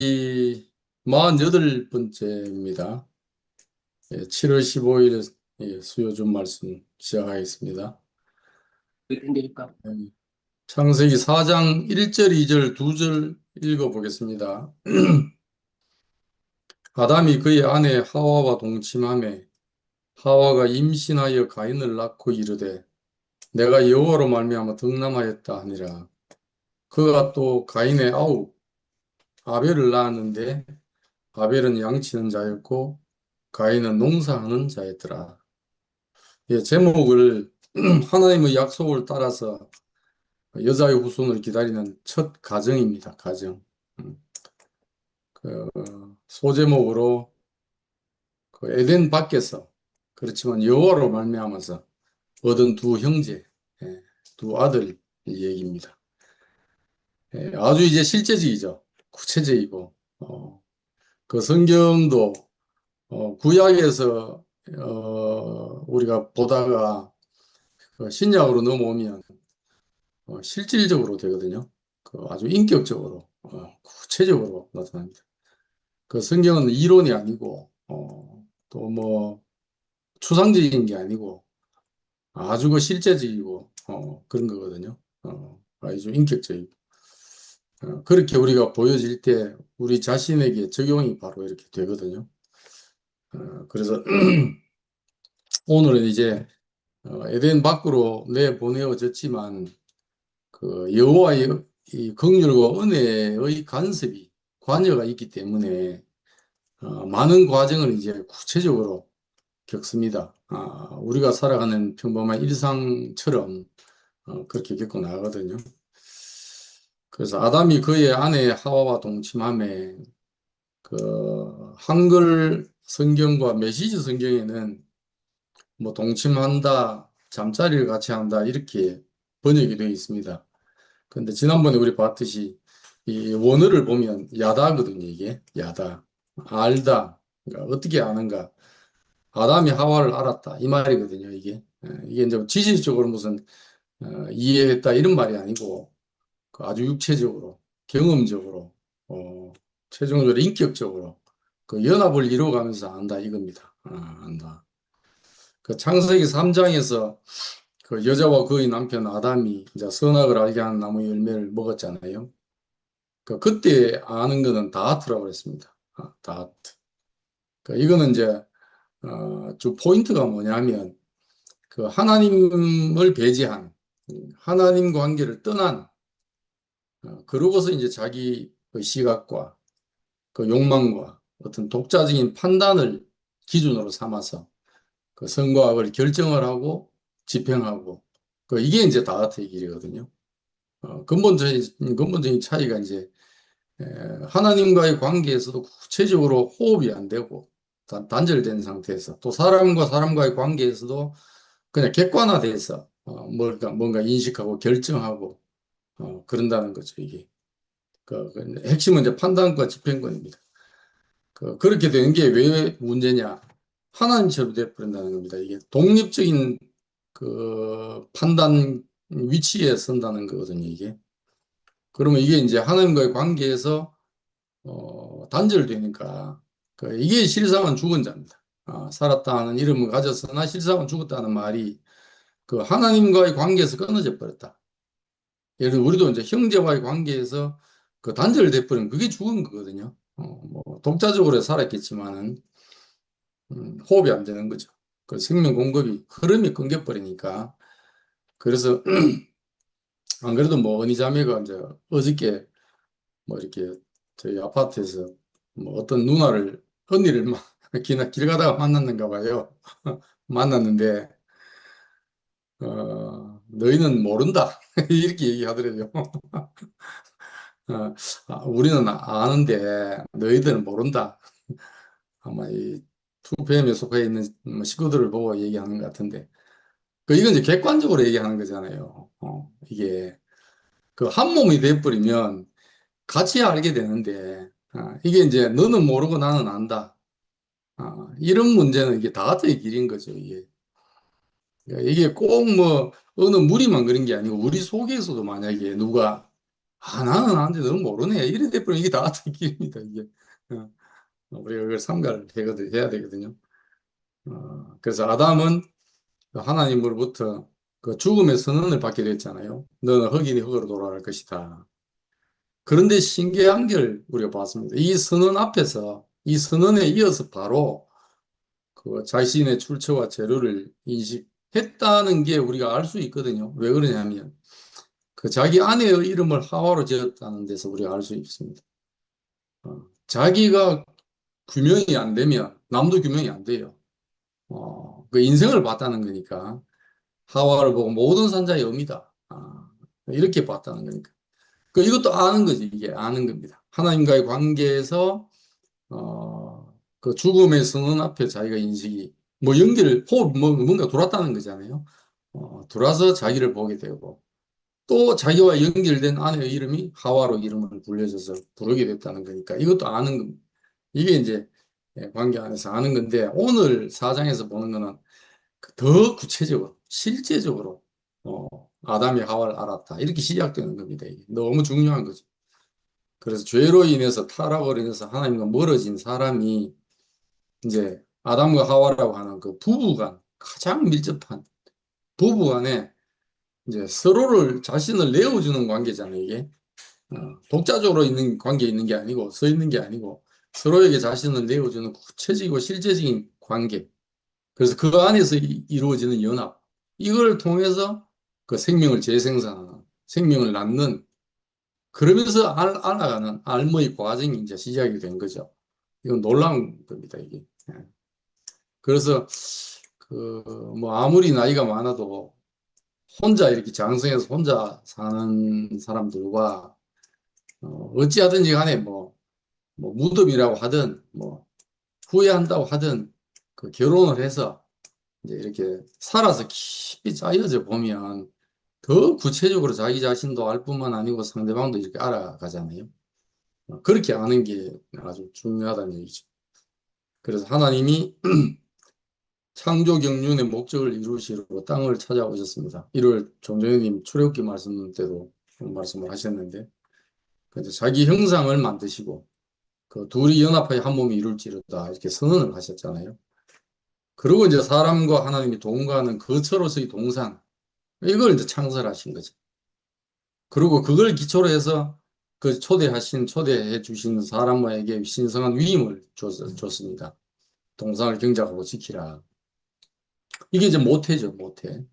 48번째입니다. 7월 15일 수요준 말씀 시작하겠습니다. 창세기 4장 1절, 2절, 2절 읽어보겠습니다. 아담이 그의 아내 하와와 동침하매 하와가 임신하여 가인을 낳고 이르되 내가 여호와로 말미암아 득남하였다 하니라. 그가 또 가인의 아우 아벨을 낳았는데 아벨은 양치는 자였고 가인은 농사하는 자였더라. 제목을 하나님의 약속을 따라서 여자의 후손을 기다리는 첫 가정입니다. 가정. 그 소제목으로 그 에덴 밖에서 그렇지만 여호와로 말미암아서 얻은 두 형제, 두 아들 얘기입니다. 아주 이제 실제적이죠. 구체적이고 그 성경도 구약에서 우리가 보다가 신약으로 넘어오면 실질적으로 되거든요. 아주 인격적으로 구체적으로 나타납니다. 그 성경은 이론이 아니고 또 뭐 추상적인 게 아니고 아주 그 실제적이고 그런 거거든요. 아주 인격적이고 그렇게 우리가 보여질 때 우리 자신에게 적용이 바로 이렇게 되거든요. 그래서 오늘은 이제 에덴 밖으로 내보내어졌지만 그 여호와의 이 긍휼과 은혜의 간섭이 관여가 있기 때문에 많은 과정을 이제 구체적으로 겪습니다. 우리가 살아가는 평범한 일상처럼 그렇게 겪고 나가거든요. 그래서 아담이 그의 아내 하와와 동침함에 그 한글 성경과 메시지 성경에는 뭐 동침한다, 잠자리를 같이 한다 이렇게 번역이 되어 있습니다. 근데 지난번에 우리 봤듯이 이 원어를 보면 야다거든요. 이게 야다, 알다, 그러니까 어떻게 아는가. 아담이 하와를 알았다 이 말이거든요. 이게 이제 지식적으로 무슨 이해했다 이런 말이 아니고 그 아주 육체적으로 경험적으로 최종적으로 인격적으로 그 연합을 이루어가면서 안다 이겁니다. 안다. 그 창세기 3장에서 그 여자와 그의 남편 아담이 이제 선악을 알게 하는 나무 열매를 먹었잖아요. 그때 아는 거는 다하트라고 했습니다. 다하트. 이거는 이제 주 포인트가 뭐냐면 그 하나님을 배제한 하나님 관계를 떠난 그러고서 이제 자기 그 시각과 그 욕망과 어떤 독자적인 판단을 기준으로 삼아서 그 선과 악을 결정을 하고 집행하고 이게 이제 다하트의 길이거든요. 근본적인 차이가 이제 하나님과의 관계에서도 구체적으로 호흡이 안 되고 단절된 상태에서 또 사람과 사람과의 관계에서도 그냥 객관화돼서 뭔가 인식하고 결정하고 그런다는 거죠, 이게. 핵심은 이제 판단과 집행권입니다. 그렇게 되는 게 왜 문제냐? 하나님처럼 돼버린다는 겁니다. 이게 독립적인 그 판단 위치에 선다는 거거든요, 이게. 그러면 이게 이제 하나님과의 관계에서 단절되니까 이게 실상은 죽은 자입니다. 살았다 하는 이름을 가졌으나 실상은 죽었다는 말이 그 하나님과의 관계에서 끊어져 버렸다. 예를 들어 우리도 이제 형제와의 관계에서 그 단절돼 버리면 그게 죽은 거거든요. 뭐 독자적으로 살았겠지만은 호흡이 안 되는 거죠. 그 생명 공급이 흐름이 끊겨 버리니까 그래서 안 그래도 뭐 언니 자매가 이제 어저께 뭐 이렇게 저희 아파트에서 뭐 어떤 누나를 언니를 막 길 가다가 만났는가 봐요. 만났는데 너희는 모른다 이렇게 얘기하더래요. 우리는 아는데 너희들은 모른다. 아마 이 투표함에 속해 있는 뭐 식구들을 보고 얘기하는 것 같은데 이건 이제 객관적으로 얘기하는 거잖아요. 이게 그 한 몸이 돼버리면 같이 알게 되는데 이게 이제 너는 모르고 나는 안다. 이런 문제는 이게 다같이 길인 거죠. 이게 꼭 뭐 어느 무리만 그런 게 아니고 우리 속에서도 만약에 누가 나는 안돼 너는 모르네. 이래 돼버리면 이게 다 같은 길입니다, 이게. 어, 우리가 그걸 삼가를 해야 되거든요. 그래서 아담은 하나님으로부터 그 죽음의 선언을 받게 됐잖아요. 너는 흙이니 흙으로 돌아갈 것이다. 그런데 신기한 걸 우리가 봤습니다. 이 선언 앞에서, 이 선언에 이어서 바로 그 자신의 출처와 재료를 인식했다는 게 우리가 알 수 있거든요. 왜 그러냐면 그 자기 아내의 이름을 하와로 지었다는 데서 우리가 알 수 있습니다. 자기가 규명이 안 되면 남도 규명이 안 돼요. 그 인생을 봤다는 거니까 하와를 보고 모든 산자의 어미다. 이렇게 봤다는 거니까. 이것도 아는 거지. 이게 아는 겁니다. 하나님과의 관계에서 그 죽음의 선언 앞에 자기가 인식이 뭐 연기를 호흡 뭔가 돌았다는 거잖아요. 돌아서 자기를 보게 되고 또 자기와 연결된 아내의 이름이 하와로 이름을 불려져서 부르게 됐다는 거니까 이것도 아는 겁니다. 이게 이제 관계 안에서 아는 건데 오늘 사장에서 보는 거는 더 구체적으로 실제적으로 아담이 하와를 알았다 이렇게 시작되는 겁니다. 이게 너무 중요한 거죠. 그래서 죄로 인해서 타락으로 인해서 하나님과 멀어진 사람이 이제 아담과 하와라고 하는 그 부부간 가장 밀접한 부부간에 이제 서로를 자신을 내어주는 관계잖아요. 이게 독자적으로 있는 관계에 있는 게 아니고 서 있는 게 아니고 서로에게 자신을 내어주는 구체적이고 실제적인 관계. 그래서 그 안에서 이루어지는 연합. 이걸 통해서 그 생명을 재생산하는 생명을 낳는 그러면서 알아가는 알머의 과정이 이제 시작이 된 거죠. 이건 놀라운 겁니다, 이게. 예. 그래서 그 뭐 아무리 나이가 많아도 혼자 이렇게 장성해서 혼자 사는 사람들과 어찌하든지 간에 뭐 무덤이라고 하든 뭐 후회한다고 하든 그 결혼을 해서 이제 이렇게 살아서 깊이 짜여져 보면 더 구체적으로 자기 자신도 알 뿐만 아니고 상대방도 이렇게 알아가잖아요. 그렇게 아는 게 아주 중요하다는 얘기죠. 그래서 하나님이 창조 경륜의 목적을 이루시려고 땅을 찾아오셨습니다. 1월 종정님 출애굽기 말씀 때도 말씀을 하셨는데 자기 형상을 만드시고 그 둘이 연합하여 한 몸이 이룰지로다 이렇게 선언을 하셨잖아요. 그리고 이제 사람과 하나님이 동거하는 거처로서의 동산 이걸 이제 창설하신 거죠. 그리고 그걸 기초로 해서 그 초대해 주신 사람에게 신성한 위임을 줬습니다. 동산을 경작하고 지키라. 이게 이제 모태죠, 모태.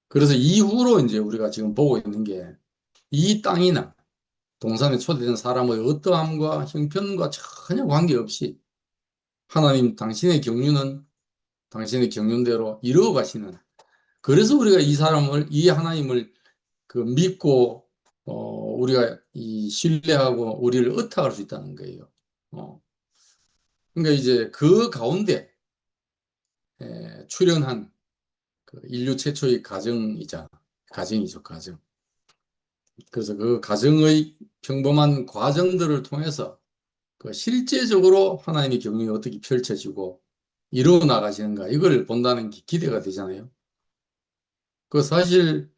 그래서 이후로 이제 우리가 지금 보고 있는 게 이 땅이나 동산에 초대된 사람의 어떠함과 형편과 전혀 관계없이 하나님 당신의 경륜은 당신의 경륜대로 이루어 가시는 그래서 우리가 이 하나님을 그 믿고 우리가 이 신뢰하고 우리를 의탁할 수 있다는 거예요. 그러니까 이제 그 가운데 출현한 그 인류 최초의 가정이죠, 가정. 그래서 그 가정의 평범한 과정들을 통해서 그 실제적으로 하나님의 경륜이 어떻게 펼쳐지고 이루어 나가시는가 이걸 본다는 게 기대가 되잖아요. 그 사실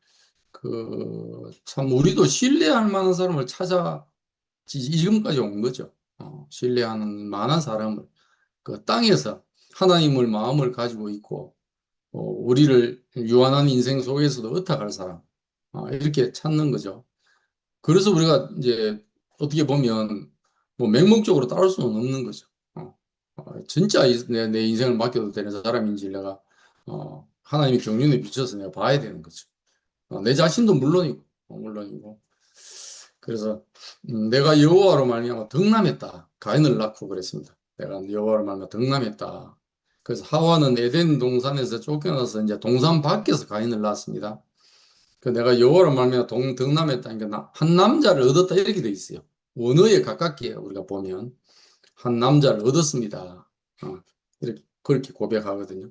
그 참 우리도 신뢰할 만한 사람을 찾아 지금까지 온 거죠. 신뢰하는 만한 사람을 그 땅에서 하나님을 마음을 가지고 있고 우리를 유한한 인생 속에서도 의탁할 사람 이렇게 찾는 거죠. 그래서 우리가 이제 어떻게 보면 뭐 맹목적으로 따를 수는 없는 거죠. 진짜 내 인생을 맡겨도 되는 사람인지 내가 하나님의 경륜에 비춰서 내가 봐야 되는 거죠. 내 자신도 물론이고. 그래서 내가 여호와로 말미암아 덕남했다. 가인을 낳고 그랬습니다. 내가 여호와로 말미암아 덕남했다. 그래서 하와는 에덴 동산에서 쫓겨나서 이제 동산 밖에서 가인을 낳았습니다. 그 내가 여호와로 말미암아 덕남했다니까 한 남자를 얻었다 이렇게 돼 있어요. 원어에 가깝게 우리가 보면 한 남자를 얻었습니다. 이렇게 그렇게 고백하거든요.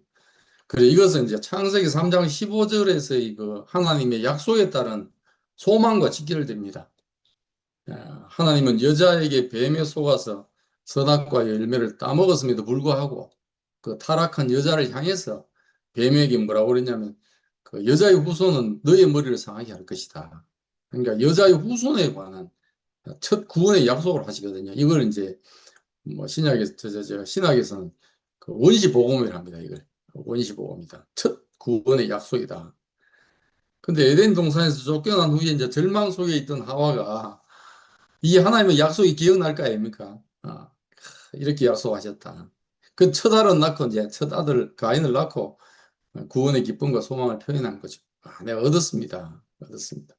그래 이것은 이제 창세기 3장 15절에서의 그 하나님의 약속에 따른 소망과 직결됩니다. 하나님은 여자에게 뱀에 속아서 선악과의 열매를 따먹었음에도 불구하고 그 타락한 여자를 향해서 뱀에게 뭐라고 그랬냐면 그 여자의 후손은 너의 머리를 상하게 할 것이다. 그러니까 여자의 후손에 관한 첫 구원의 약속을 하시거든요. 이걸 이제 뭐 신학에서는 그 원시복음이라 합니다. 이걸 원시복음이다. 첫 구원의 약속이다. 근데 에덴 동산에서 쫓겨난 후에 이제 절망 속에 있던 하와가 이 하나님의 약속이 기억날 거 아닙니까? 이렇게 약속하셨다. 그 첫 아들 낳고 이제 첫 아들 가인을 낳고 구원의 기쁨과 소망을 표현한 거죠. 내가 얻었습니다. 얻었습니다.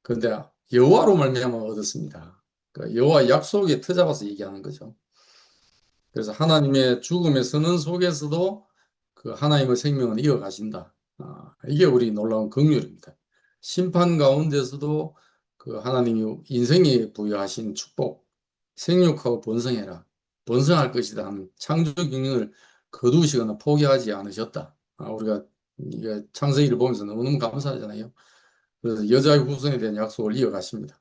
그런데 여호와로 말미암아 얻었습니다. 그 여호와 약속에 터잡아서 얘기하는 거죠. 그래서 하나님의 죽음의 선언 속에서도 그 하나님의 생명은 이어가신다. 이게 우리 놀라운 긍휼입니다. 심판 가운데서도 그 하나님이 인생에 부여하신 축복, 생육하고 번성해라, 번성할 것이다 하는 창조 경영을 거두시거나 포기하지 않으셨다. 우리가 이게 창세기를 보면서 너무너무 감사하잖아요. 그래서 여자의 후손에 대한 약속을 이어가십니다.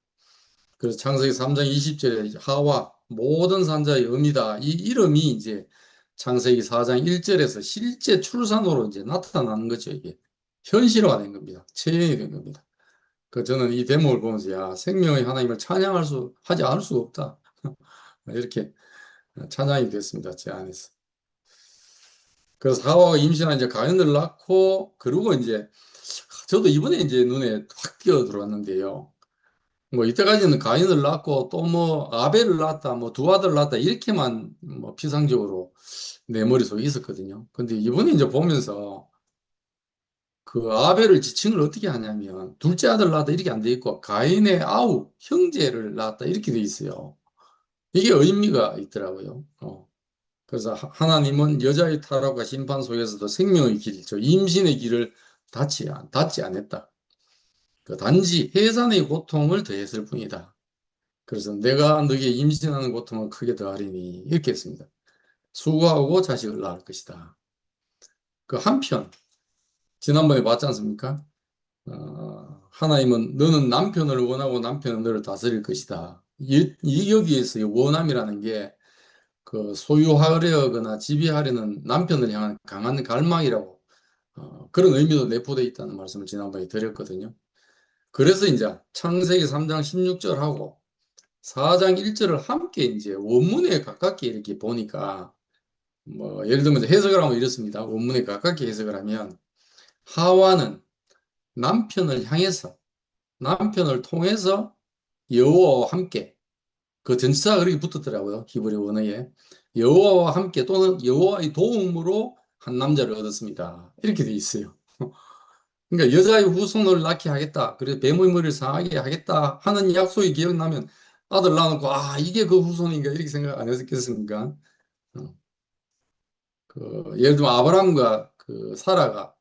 그래서 창세기 3장 20절에 하와 모든 산자의 의미다. 이 이름이 이제 창세기 4장 1절에서 실제 출산으로 이제 나타나는 거죠. 이게 현실화된 겁니다. 체현이 된 겁니다. 그 저는 이 대목을 보면서 야 생명의 하나님을 하지 않을 수가 없다. 이렇게 찬양이 됐습니다. 제 안에서. 그래서 하와가 임신한 이제 가인을 낳고 그리고 이제 저도 이번에 이제 눈에 확 띄어 들어왔는데요. 뭐 이때까지는 가인을 낳고 또 뭐 아벨을 낳았다, 뭐 두 아들 낳았다 이렇게만 뭐 피상적으로 내 머릿속에 있었거든요. 근데 이번에 이제 보면서 그 아벨을 지칭을 어떻게 하냐면 둘째 아들 낳았다 이렇게 안 돼 있고 가인의 아우 형제를 낳았다 이렇게 돼 있어요. 이게 의미가 있더라고요. 그래서 하나님은 여자의 타락과 심판 속에서도 생명의 길, 저 임신의 길을 닫지 않았다. 그 단지 해산의 고통을 더했을 뿐이다. 그래서 내가 너에게 임신하는 고통을 크게 더하리니 이렇게 했습니다. 수고하고 자식을 낳을 것이다. 그 한편 지난번에 봤지 않습니까? 하나님은 너는 남편을 원하고 남편은 너를 다스릴 것이다. 여기에서 원함이라는 게 그 소유하려거나 지배하려는 남편을 향한 강한 갈망이라고 그런 의미도 내포되어 있다는 말씀을 지난번에 드렸거든요. 그래서 이제 창세기 3장 16절하고 4장 1절을 함께 이제 원문에 가깝게 이렇게 보니까 뭐 예를 들면 해석을 하면 이렇습니다. 원문에 가깝게 해석을 하면 하와는 남편을 통해서 여호와와 함께 그 전치사가 그렇게 붙었더라고요. 히브리 원어에 여호와와 함께 또는 여호와의 도움으로 한 남자를 얻었습니다. 이렇게 돼 있어요. 그러니까 여자의 후손을 낳게 하겠다. 그래서 뱀의 머리를 상하게 하겠다 하는 약속이 기억나면 아들 낳아놓고 이게 그 후손인가 이렇게 생각 안 했겠습니까? 어, 예를 들면 아브라함과 그 사라가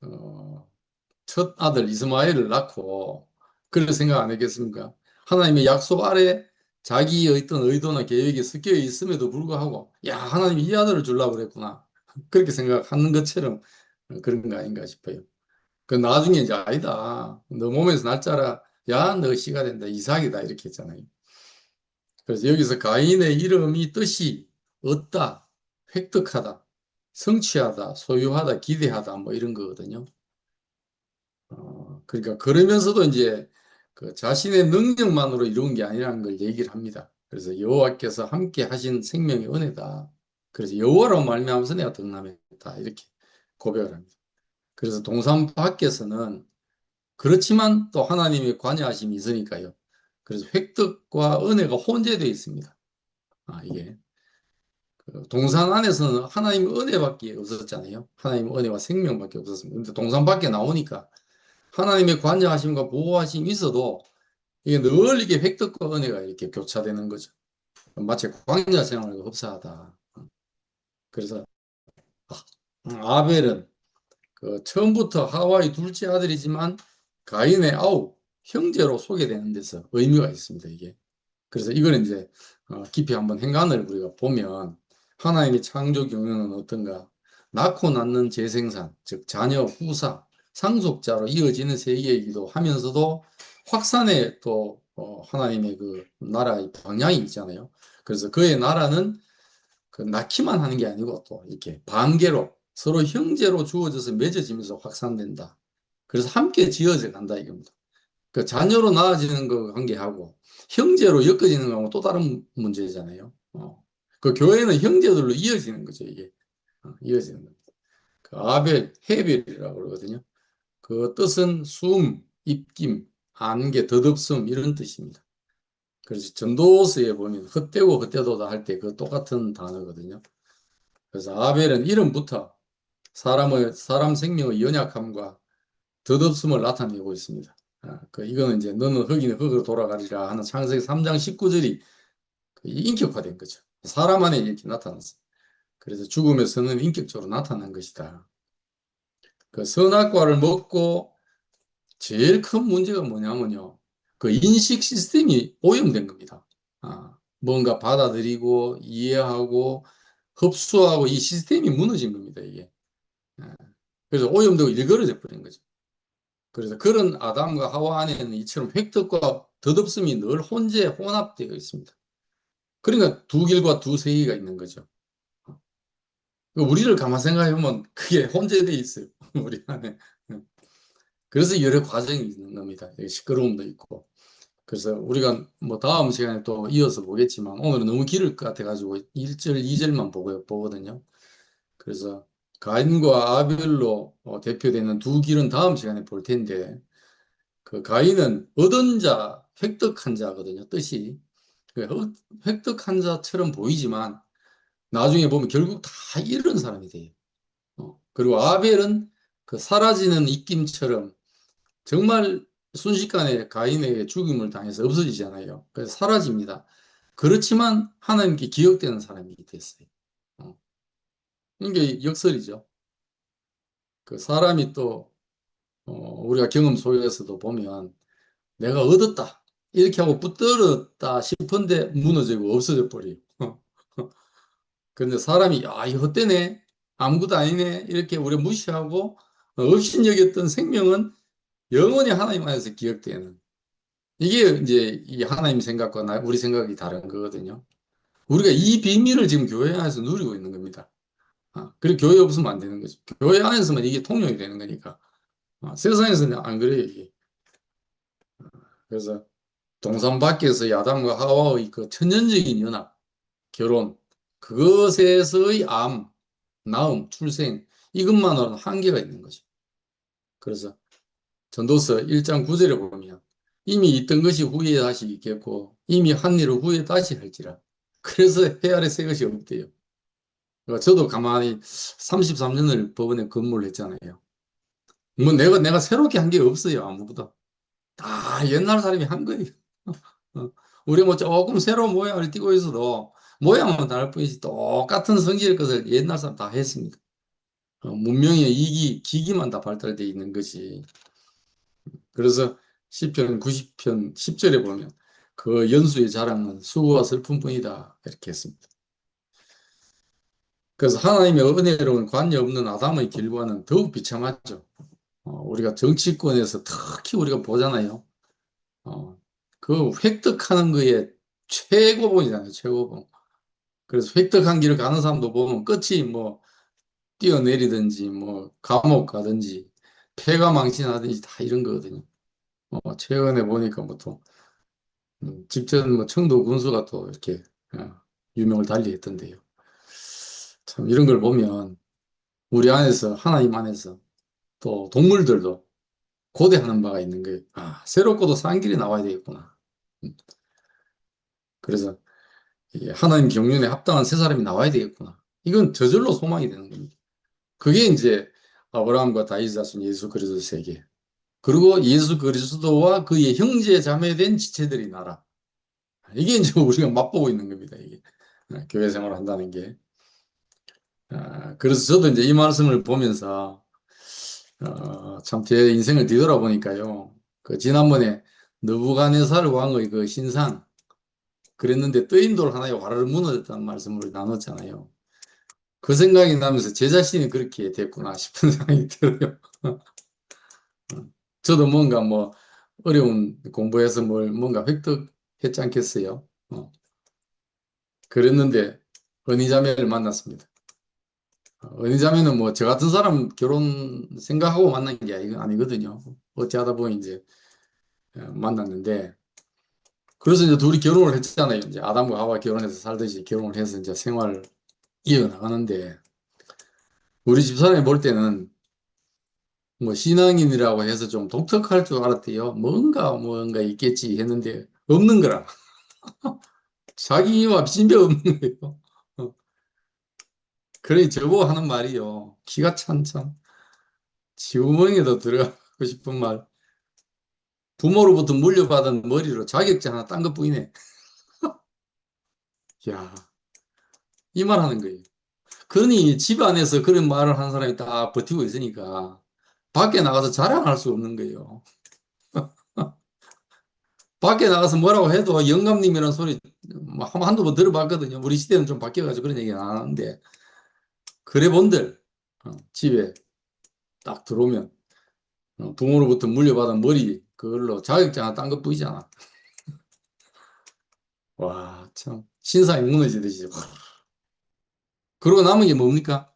어, 첫 아들 이스마엘을 낳고 그럴 생각 안 했겠습니까? 하나님의 약속 아래 자기의 어떤 의도나 계획이 섞여 있음에도 불구하고 야 하나님이 이 아들을 주려고 그랬구나 그렇게 생각하는 것처럼 그런 거 아닌가 싶어요. 그 나중에 이제 아니다 너 몸에서 날 자라 야 너 씨가 된다 이삭이다 이렇게 했잖아요. 그래서 여기서 가인의 이름이 뜻이 얻다, 획득하다, 성취하다, 소유하다, 기대하다 뭐 이런 거거든요. 그러니까 그러면서도 이제 그 자신의 능력만으로 이룬 게 아니라는 걸 얘기를 합니다. 그래서 여호와께서 함께 하신 생명의 은혜다. 그래서 여호와로 말미암아서 내가 득남했다. 이렇게 고백을 합니다. 그래서 동산 밖에서는 그렇지만 또 하나님의 관여하심이 있으니까요. 그래서 획득과 은혜가 혼재되어 있습니다. 이게 그 동산 안에서는 하나님의 은혜밖에 없었잖아요. 하나님의 은혜와 생명밖에 없었습니다. 근데 동산 밖에 나오니까 하나님의 관여하심과 보호하심이 있어도 이게 늘 이게 획득과 은혜가 이렇게 교차되는 거죠. 마치 광야 생활과 흡사하다. 그래서 아벨은 그 처음부터 하와의 둘째 아들이지만 가인의 아우 형제로 소개되는 데서 의미가 있습니다. 이게 그래서 이걸 이제 깊이 한번 행간을 우리가 보면 하나님의 창조 경영은 어떤가? 낳고 낳는 재생산, 즉 자녀 후사, 상속자로 이어지는 세계이기도 하면서도 확산의 또 하나님의 그 나라의 방향이 있잖아요. 그래서 그의 나라는 그 낳기만 하는 게 아니고 또 이렇게 반개로 서로 형제로 주어져서 맺어지면서 확산된다. 그래서 함께 지어져 간다 이겁니다. 그 자녀로 낳아지는 거 관계하고 형제로 엮어지는 거하고 또 다른 문제잖아요. 그 교회는 형제들로 이어지는 거죠, 이게. 이어지는 거. 그 아벨, 헤벨이라고 그러거든요. 그 뜻은 숨, 입김, 안개, 덧없음 이런 뜻입니다. 그래서 전도서에 보면 헛되고 헛되도다 할 때 그 똑같은 단어거든요. 그래서 아벨은 이름부터 사람 생명의 연약함과 덧없음을 나타내고 있습니다. 이거는 이제 너는 흙이는 흙으로 돌아가리라 하는 창세기 3장 19절이 인격화된 거죠. 사람 안에 이렇게 나타났어요. 그래서 죽음에서는 인격적으로 나타난 것이다. 그 선악과를 먹고 제일 큰 문제가 뭐냐면요. 그 인식 시스템이 오염된 겁니다. 뭔가 받아들이고 이해하고 흡수하고 이 시스템이 무너진 겁니다, 이게. 아, 그래서 오염되고 일그러져 버린 거죠. 그래서 그런 아담과 하와 안에는 이처럼 획득과 덧없음이 늘 혼합되어 있습니다. 그러니까 두 길과 두 세계가 있는 거죠. 우리를 가만 생각해보면 그게 혼재되어 있어요. 우리 안에. 그래서 여러 과정이 있는 겁니다. 시끄러움도 있고. 그래서 우리가 뭐 다음 시간에 또 이어서 보겠지만 오늘은 너무 길을 것 같아가지고 1절, 2절만 보거든요. 그래서 가인과 아벨로 대표되는 두 길은 다음 시간에 볼 텐데 그 가인은 얻은 자, 획득한 자거든요. 뜻이. 그 획득한 자처럼 보이지만 나중에 보면 결국 다 잃은 사람이 돼요. 그리고 아벨은 그 사라지는 입김처럼 정말 순식간에 가인에게 죽임을 당해서 없어지잖아요. 그래서 사라집니다. 그렇지만 하나님께 기억되는 사람이 됐어요. 어. 이게 역설이죠. 그 사람이 또 우리가 경험 속에서도 보면 내가 얻었다 이렇게 하고 붙들었다 싶은데 무너지고 없어져 버려요. 그런데 사람이 이 헛되네 아무것도 아니네 이렇게 우리 무시하고 업신여겼던 생명은 영원히 하나님 안에서 기억되는 이게 이제 이 하나님 생각과 우리 생각이 다른 거거든요. 우리가 이 비밀을 지금 교회 안에서 누리고 있는 겁니다. 그리고 교회 없으면 안 되는 거죠. 교회 안에서만 이게 통용이 되는 거니까. 세상에서는 안 그래요, 이게. 그래서 동산 밖에서 아담과 하와의 그 천연적인 연합, 결혼, 그것에서의 낳음, 출생, 이것만으로는 한계가 있는 거죠. 그래서 전도서 1장 9절에 보면 이미 있던 것이 후에 다시 있겠고 이미 한 일을 후에 다시 할지라. 그래서 해 아래 새 것이 없대요. 그러니까 저도 가만히 33년을 법원에 근무를 했잖아요. 뭐 내가 새롭게 한 게 없어요. 아무것도. 다 옛날 사람이 한 거예요. 우리 뭐 조금 새로운 모양을 띠고 있어도 모양은 다를 뿐이지 똑같은 성질의 것을 옛날 사람 다 했습니다. 문명의 기기만 다 발달되어 있는 것이. 그래서 시편 90편 10절에 보면 그 연수의 자랑은 수고와 슬픔뿐이다 이렇게 했습니다. 그래서 하나님의 은혜로운 관여 없는 아담의 길과는 더욱 비참하죠. 우리가 정치권에서 특히 우리가 보잖아요. 그 획득하는 거에 최고봉이잖아요. 최고봉. 그래서 획득한 길을 가는 사람도 보면 끝이 뭐 뛰어내리든지 뭐 감옥 가든지 폐가 망신하든지 다 이런 거거든요. 최근에 보니까 뭐또 직전 뭐 청도 군수가 또 이렇게 유명을 달리했던데요. 참 이런 걸 보면 우리 안에서 하나님 안에서 또 동물들도 고대하는 바가 있는 거예요. 새롭고도 산 길이 나와야 되겠구나. 음, 그래서 하나님 경륜에 합당한 새 사람이 나와야 되겠구나. 이건 저절로 소망이 되는 겁니다. 그게 이제 아브라함과 다윗 자손 예수 그리스도 세계. 그리고 예수 그리스도와 그의 형제 자매된 지체들이 나라. 이게 이제 우리가 맛보고 있는 겁니다. 이게 교회 생활을 한다는 게. 그래서 저도 이제 이 말씀을 보면서 참 제 인생을 뒤돌아보니까요. 그 지난번에 느부갓네살 왕의 그 신상 그랬는데 떠인 돌 하나에 와르르 무너졌다는 말씀을 나눴잖아요. 그 생각이 나면서 제 자신이 그렇게 됐구나 싶은 생각이 들어요. 저도 뭔가 뭐 어려운 공부해서 뭔가 획득했지 않겠어요. 그랬는데 은희자매를 만났습니다. 은희자매는 뭐 저 같은 사람 결혼 생각하고 만난 게 아니거든요. 어찌하다 보니 이제 만났는데, 그래서 이제 둘이 결혼을 했잖아요. 이제 아담과 하와 결혼해서 살듯이 결혼을 해서 이제 생활을 이어나가는데, 우리 집사람이 볼 때는 뭐 신앙인이라고 해서 좀 독특할 줄 알았대요. 뭔가 있겠지 했는데 없는 거라. 자기와 비교 없는 거예요. 어, 그러니 저보고 하는 말이요. 기가 찬참. 지구멍에도 들어가고 싶은 말. 부모로부터 물려받은 머리로 자격증 하나 딴 것뿐이네. 야, 이 말 하는 거예요. 그러니 집 안에서 그런 말을 하는 사람이 딱 버티고 있으니까 밖에 나가서 자랑할 수 없는 거예요. 밖에 나가서 뭐라고 해도 영감님이라는 소리 뭐 한두 번 들어봤거든요. 우리 시대는 좀 바뀌어가지고 그런 얘기는 안 하는데, 그래 본들 집에 딱 들어오면 부모로부터 물려받은 머리 그걸로 자격증 하나 딴 것 뿐이잖아. 와, 참 신상이 무너지듯이. 그러고 남은 게 뭡니까?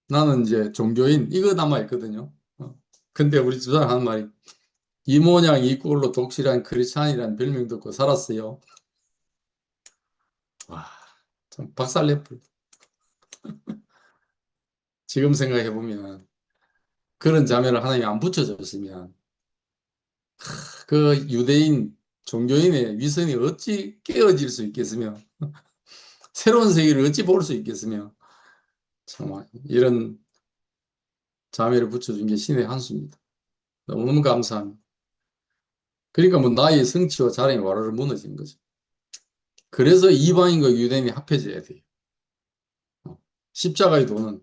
나는 이제 종교인 이거 남아있거든요. 근데 우리 집사람 하는 말이 이 모양 이 꼴로 독실한 크리스찬이라는 별명 듣고 살았어요. 와, 참 박살내불. 지금 생각해보면 그런 자매를 하나님이 안 붙여줬으면 그 유대인 종교인의 위선이 어찌 깨어질 수 있겠으며 새로운 세계를 어찌 볼 수 있겠으며 정말 이런 자매를 붙여준 게 신의 한 수입니다. 너무너무 감사합니다. 그러니까 뭐 나의 성취와 자랑이 와르르 무너지는 거죠. 그래서 이방인과 유대인이 합해져야 돼요. 십자가의 도는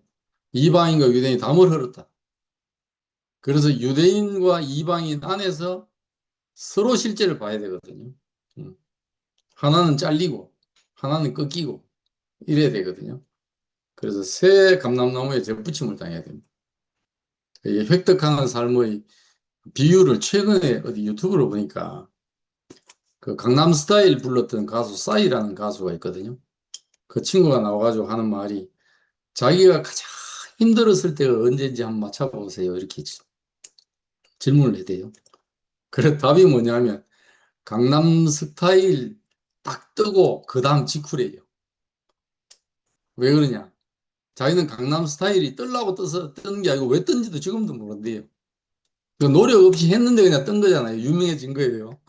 이방인과 유대인이 담을 흘렀다. 그래서 유대인과 이방인 안에서 서로 실제를 봐야 되거든요. 음. 하나는 잘리고 하나는 꺾이고 이래야 되거든요. 그래서 새 감람나무에 접붙임을 당해야 됩니다. 이 획득하는 삶의 비유를 최근에 어디 유튜브로 보니까 그 강남스타일 불렀던 가수 싸이라는 가수가 있거든요. 그 친구가 나와가지고 하는 말이 자기가 가장 힘들었을 때가 언제인지 한번 맞춰보세요. 이렇게 질문을 해대요. 그래 답이 뭐냐면 강남스타일 딱 뜨고 그 다음 직후래요. 왜 그러냐? 자기는 강남스타일이 뜨려고 떠서 뜬 게 아니고 왜 뜬지도 지금도 모른대요. 그 노력 없이 했는데 그냥 뜬 거잖아요. 유명해진 거예요.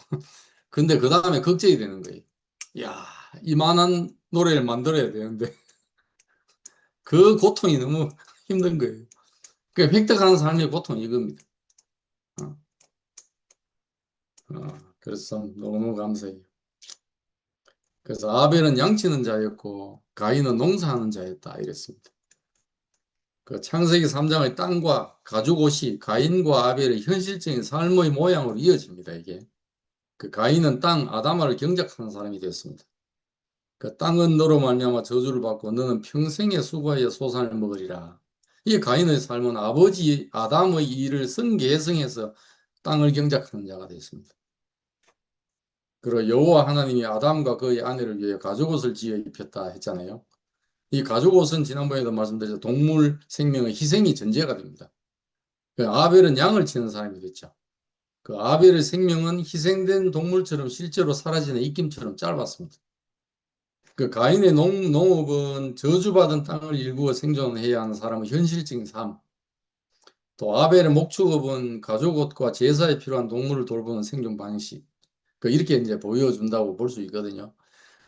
근데 그 다음에 걱정이 되는 거예요. 야, 이만한 노래를 만들어야 되는데 그 고통이 너무 힘든 거예요. 그 획득하는 삶의 고통이 이겁니다. 어, 그래서 너무 감사해요. 그래서 아벨은 양치는 자였고 가인은 농사하는 자였다 이랬습니다. 그 창세기 3장의 땅과 가죽 옷이 가인과 아벨의 현실적인 삶의 모양으로 이어집니다. 이게 그 가인은 땅 아담아를 경작하는 사람이 되었습니다. 그 땅은 너로 말미암아 저주를 받고 너는 평생의 수고하여 소산을 먹으리라. 이 가인의 삶은 아버지 아담의 일을 선계성해서 땅을 경작하는 자가 되었습니다. 그리고 여호와 하나님이 아담과 그의 아내를 위해 가죽옷을 지어 입혔다 했잖아요. 이 가죽옷은 지난번에도 말씀드렸죠. 동물 생명의 희생이 전제가 됩니다. 그 아벨은 양을 치는 사람이겠죠. 그 아벨의 생명은 희생된 동물처럼 실제로 사라지는 입김처럼 짧았습니다. 그 가인의 농업은 저주받은 땅을 일구어 생존해야 하는 사람의 현실적인 삶. 또 아벨의 목축업은 가족옷과 제사에 필요한 동물을 돌보는 생존 방식. 그 이렇게 이제 보여준다고 볼 수 있거든요.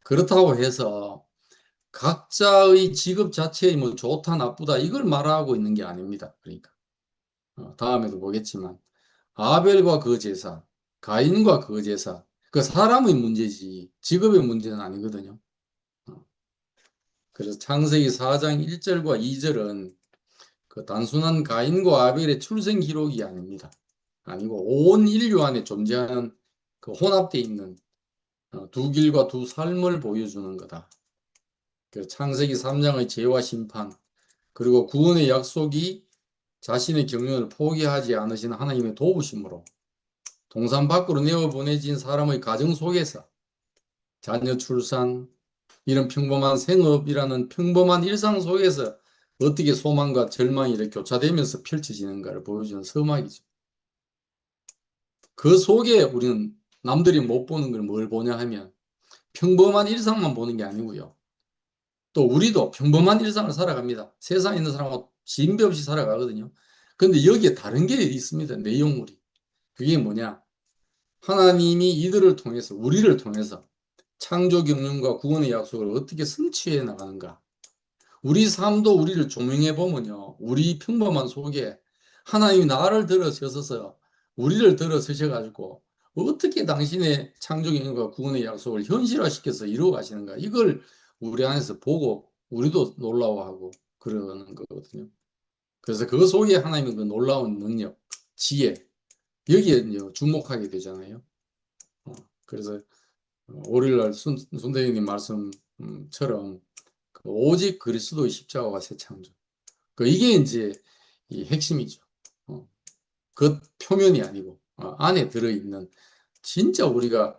그렇다고 해서 각자의 직업 자체의 뭐 좋다 나쁘다 이걸 말하고 있는 게 아닙니다. 그러니까 다음에도 보겠지만 아벨과 그 제사, 가인과 그 제사, 그 사람의 문제지 직업의 문제는 아니거든요. 그래서 창세기 4장 1절과 2절은 그 단순한 가인과 아벨의 출생 기록이 아닙니다. 아니고 온 인류 안에 존재하는 그 혼합되어 있는 두 길과 두 삶을 보여주는 거다. 그 창세기 3장의 죄와 심판 그리고 구원의 약속이 자신의 경륜을 포기하지 않으신 하나님의 도우심으로 동산 밖으로 내어보내진 사람의 가정 속에서 자녀 출산 이런 평범한 생업이라는 평범한 일상 속에서 어떻게 소망과 절망이 이렇게 교차되면서 펼쳐지는가를 보여주는 서막이죠. 그 속에 우리는 남들이 못 보는 걸 뭘 보냐 하면 평범한 일상만 보는 게 아니고요. 또 우리도 평범한 일상을 살아갑니다. 세상에 있는 사람하고 진배 없이 살아가거든요. 근데 여기에 다른 게 있습니다. 내용물이. 그게 뭐냐? 하나님이 이들을 통해서, 우리를 통해서 창조 경륜과 구원의 약속을 어떻게 성취해 나가는가? 우리 삶도 우리를 조명해 보면요. 우리 평범한 속에 하나님이 나를 들어서셔서 우리를 들어서셔가지고 어떻게 당신의 창조 경륜과 구원의 약속을 현실화시켜서 이루어 가시는가? 이걸 우리 안에서 보고 우리도 놀라워하고 그러는 거거든요. 그래서 그 속에 하나님의 그 놀라운 능력, 지혜, 여기에 이제 주목하게 되잖아요. 그래서 월요일날 순대님 말씀처럼 그 오직 그리스도의 십자가와 새 창조. 이게 이제 이 핵심이죠. 그 표면이 아니고 안에 들어있는 진짜 우리가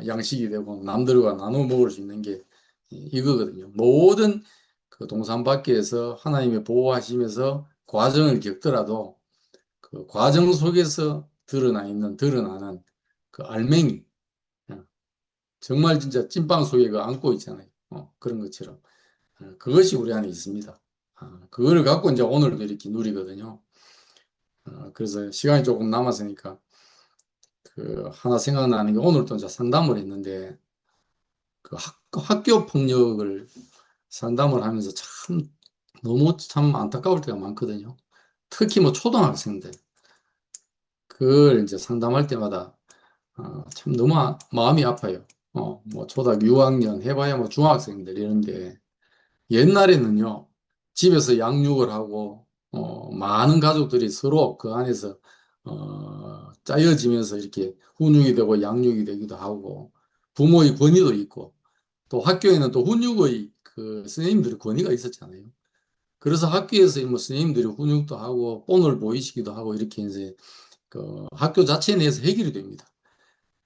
양식이 되고 남들과 나눠 먹을 수 있는 게 이거거든요. 모든 그 동산 밖에서 하나님의 보호하시면서 과정을 겪더라도 그 과정 속에서 드러나는 그 알맹이, 정말 진짜 찐빵 속에 그 안고 있잖아요. 그런 것처럼. 그것이 우리 안에 있습니다. 그걸 갖고 이제 오늘도 이렇게 누리거든요. 그래서 시간이 조금 남았으니까 그 하나 생각나는 게 오늘 또 이제 상담을 했는데 그 학교 폭력을 상담을 하면서 참 너무 참 안타까울 때가 많거든요. 특히 뭐 초등학생들 그걸 이제 상담할 때마다 참 너무 마음이 아파요. 뭐 초등학교 6학년 해봐야 뭐 중학생들 이런데 옛날에는요 집에서 양육을 하고 많은 가족들이 서로 그 안에서 짜여지면서 이렇게 훈육이 되고 양육이 되기도 하고 부모의 권위도 있고 또 학교에는 또 훈육의 그 선생님들의 권위가 있었잖아요. 그래서 학교에서 뭐 선생님들이 훈육도 하고 본을 보이시기도 하고 이렇게 이제 그 학교 자체 내에서 해결이 됩니다.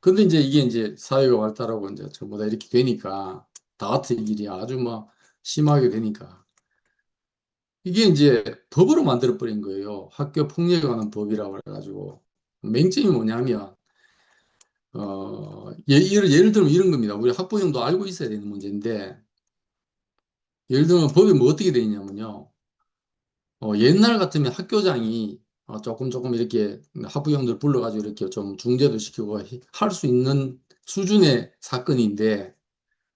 근데 이제 이게 이제 사회가 발달하고 이제 전부 다 이렇게 되니까 다 같은 일이 아주 뭐 심하게 되니까 이게 이제 법으로 만들어 버린 거예요. 학교 폭력에 관한 법이라고 해가지고 맹점이 뭐냐면 예를 들면 이런 겁니다. 우리 학부형도 알고 있어야 되는 문제인데 예를 들면 법이 뭐 어떻게 돼 있냐면요. 옛날 같으면 학교장이 조금 이렇게 학부형들 불러가지고 이렇게 좀 중재도 시키고 할 수 있는 수준의 사건인데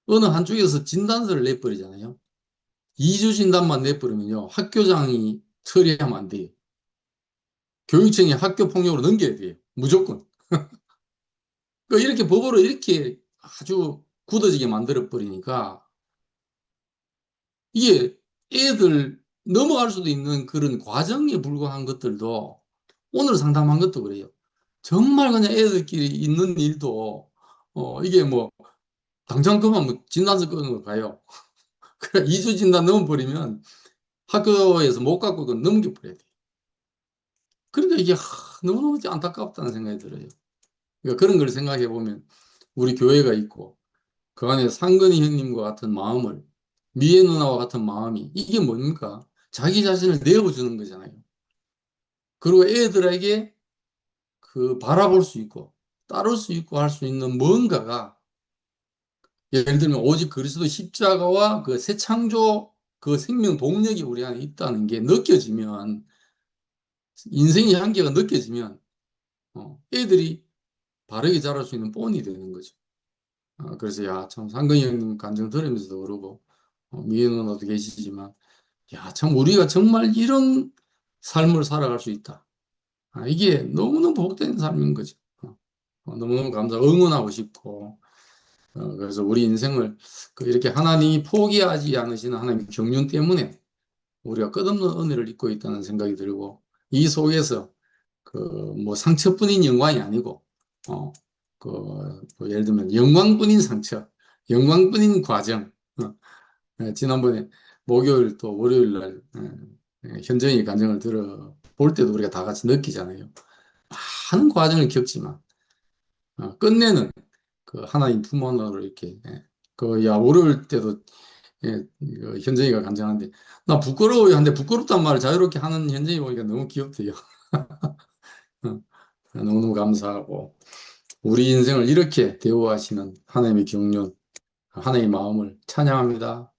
어느 한쪽에서 진단서를 내버리잖아요. 2주 진단만 내버리면요. 학교장이 처리하면 안 돼요. 교육청이 학교 폭력으로 넘겨야 돼요. 무조건. 그러니까 이렇게 법으로 이렇게 아주 굳어지게 만들어 버리니까 이게 애들 넘어갈 수도 있는 그런 과정에 불과한 것들도 오늘 상담한 것도 그래요. 정말 그냥 애들끼리 있는 일도 이게 뭐 당장 그만 뭐 진단서 끊는 거 가요. 그래 2주 진단 넘어버리면 학교에서 못 갖고 그건 넘겨버려야 돼. 그러니까 이게 너무너무 안타깝다는 생각이 들어요. 그러니까 그런 걸 생각해 보면 우리 교회가 있고 그 안에 상근이 형님과 같은 마음을 미애 누나와 같은 마음이 이게 뭡니까? 자기 자신을 내어주는 거잖아요. 그리고 애들에게 그 바라볼 수 있고 따를 수 있고 할 수 있는 뭔가가 예를 들면 오직 그리스도 십자가와 그 새 창조 그 생명 동력이 우리 안에 있다는 게 느껴지면 인생의 한계가 느껴지면 애들이 바르게 자랄 수 있는 본이 되는 거죠. 그래서 야, 참 상근이 형님 간증 들으면서도 그러고 미애 누나도 계시지만 야, 참 우리가 정말 이런 삶을 살아갈 수 있다. 이게 너무너무 복된 삶인 거죠. 너무너무 응원하고 싶고 그래서 우리 인생을 이렇게 하나님이 포기하지 않으시는 하나님의 경륜 때문에 우리가 끝없는 은혜를 입고 있다는 생각이 들고 이 속에서 그 뭐 상처뿐인 영광이 아니고 뭐 예를 들면 영광뿐인 상처, 영광뿐인 과정. 지난번에 목요일 또 월요일 날 현정이 간증을 들어 볼 때도 우리가 다 같이 느끼잖아요. 많은 과정을 겪지만 끝내는 그 하나님 품 안으로 이렇게 월요일 때도 현정이가 간증하는데 나 부끄러워요. 한데 부끄럽단 말을 자유롭게 하는 현정이 보니까 너무 귀엽대요. 너무너무 감사하고 우리 인생을 이렇게 대우하시는 하나님의 경륜, 하나님의 마음을 찬양합니다.